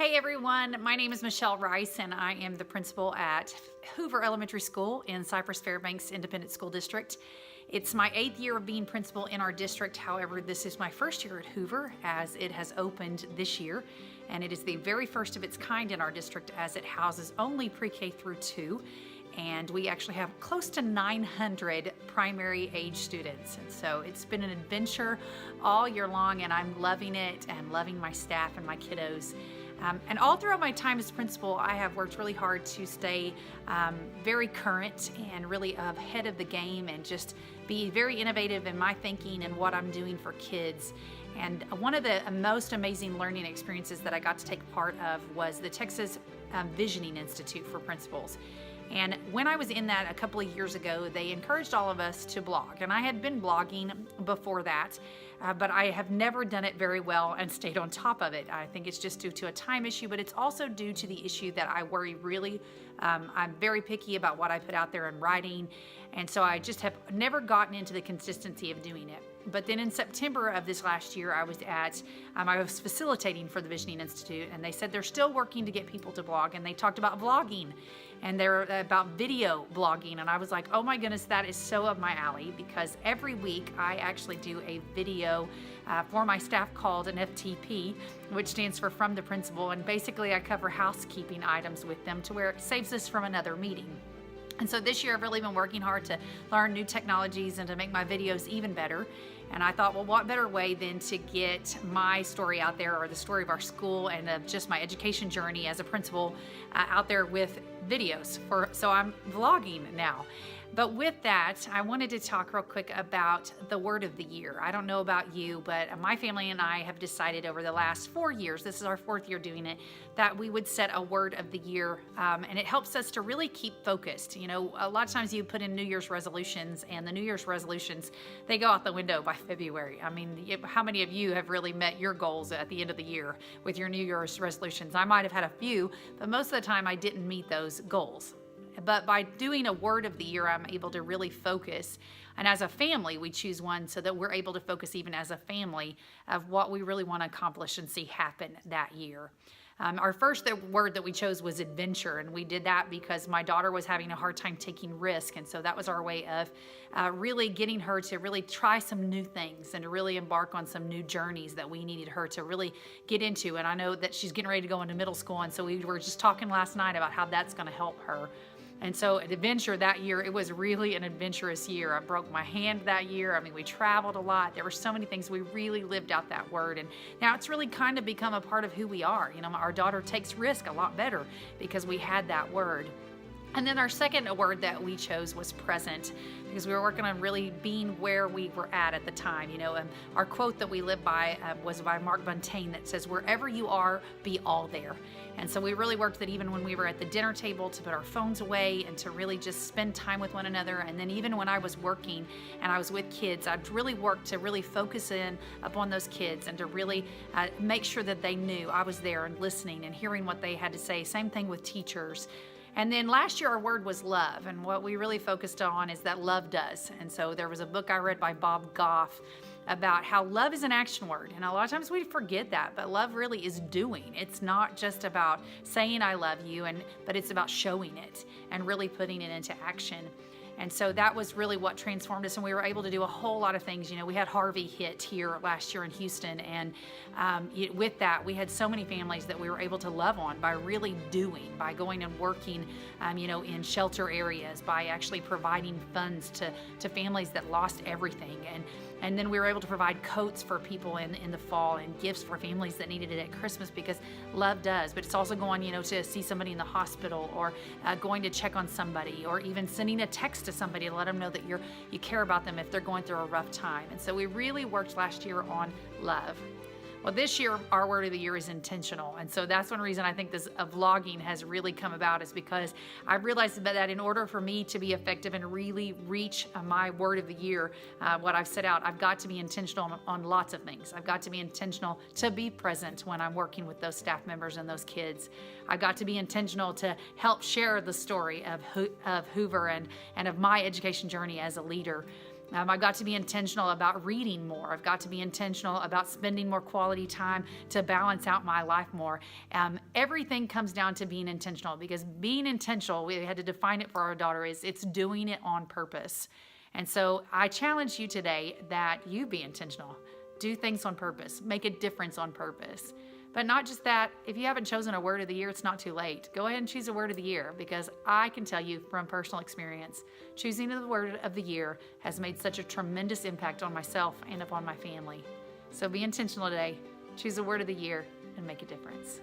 Hey everyone, my name is Michelle Rice and I am the principal at Hoover Elementary School in Cypress Fairbanks Independent School District. It's my 8th year of being principal in our district. However, this is my first year at Hoover as it has opened this year, and it is the very first of its kind in our district as it houses only pre-K through 2. And we actually have close to 900 primary age students. And so it's been an adventure all year long, and I'm loving it and loving my staff and my kiddos. And all throughout my time as principal, I have worked really hard to stay very current and really ahead of the game and just be very innovative in my thinking and what I'm doing for kids. And one of the most amazing learning experiences that I got to take part of was the Texas Visioning Institute for Principals. And when I was in that a couple of years ago, they encouraged all of us to blog. And I had been blogging before that, but I have never done it very well and stayed on top of it. I think it's just due to a time issue, but it's also due to the issue that I worry really, I'm very picky about what I put out there in writing. And so I just have never gotten into the consistency of doing it. But then in September of this last year, I was facilitating for the Visioning Institute, and they said they're still working to get people to blog, and they talked about vlogging, and they're about video blogging, and I was like, oh my goodness, that is so up my alley, because every week I actually do a video for my staff called an FTP, which stands for From the Principal, and basically I cover housekeeping items with them to where it saves us from another meeting. And so this year I've really been working hard to learn new technologies and to make my videos even better. And I thought, well, what better way than to get my story out there, or the story of our school and of just my education journey as a principal out there with videos. So I'm vlogging now. But with that, I wanted to talk real quick about the word of the year. I don't know about you, but my family and I have decided over the last 4 years, this is our 4th year doing it, that we would set a word of the year. And it helps us to really keep focused. You know, a lot of times you put in New Year's resolutions, and the New Year's resolutions, they go out the window by February. I mean, how many of you have really met your goals at the end of the year with your New Year's resolutions? I might have had a few, but most of the time I didn't meet those goals. But by doing a word of the year, I'm able to really focus. And as a family, we choose one so that we're able to focus even as a family of what we really want to accomplish and see happen that year. Our first word that we chose was adventure, and we did that because my daughter was having a hard time taking risk, and so that was our way of really getting her to really try some new things and to really embark on some new journeys that we needed her to really get into. And I know that she's getting ready to go into middle school, and so we were just talking last night about how that's going to help her. And so at adventure that year, it was really an adventurous year. I broke my hand that year. I mean, we traveled a lot. There were so many things. We really lived out that word. And now it's really kind of become a part of who we are. You know, our daughter takes risk a lot better because we had that word. And then our second word that we chose was present, because we were working on really being where we were at the time. You know, our quote that we live by was by Mark Buntain that says, wherever you are, be all there. And so we really worked that even when we were at the dinner table to put our phones away and to really just spend time with one another. And then even when I was working and I was with kids, I'd really worked to really focus in upon those kids and to really make sure that they knew I was there and listening and hearing what they had to say. Same thing with teachers. And then last year our word was love, and what we really focused on is that love does. And so there was a book I read by Bob Goff about how love is an action word, and a lot of times we forget that, but love really is doing. It's not just about saying I love you, but it's about showing it and really putting it into action. And so that was really what transformed us, and we were able to do a whole lot of things. You know, we had Harvey hit here last year in Houston, and with that, we had so many families that we were able to love on by really doing, by going and working, you know, in shelter areas, by actually providing funds to families that lost everything. And then we were able to provide coats for people in the fall and gifts for families that needed it at Christmas, because love does. But it's also going, you know, to see somebody in the hospital, or going to check on somebody, or even sending a text to somebody to let them know that you care about them if they're going through a rough time. And so we really worked last year on love. Well, this year, our word of the year is intentional. And so that's one reason I think this vlogging has really come about, is because I realized that in order for me to be effective and really reach my word of the year, what I've set out, I've got to be intentional on lots of things. I've got to be intentional to be present when I'm working with those staff members and those kids. I've got to be intentional to help share the story of Hoover and of my education journey as a leader. I've got to be intentional about reading more. I've got to be intentional about spending more quality time to balance out my life more. Everything comes down to being intentional, because being intentional, we had to define it for our daughter, is it's doing it on purpose. And so I challenge you today that you be intentional. Do things on purpose. Make a difference on purpose. But not just that, if you haven't chosen a word of the year, it's not too late. Go ahead and choose a word of the year, because I can tell you from personal experience, choosing the word of the year has made such a tremendous impact on myself and upon my family. So be intentional today. Choose a word of the year and make a difference.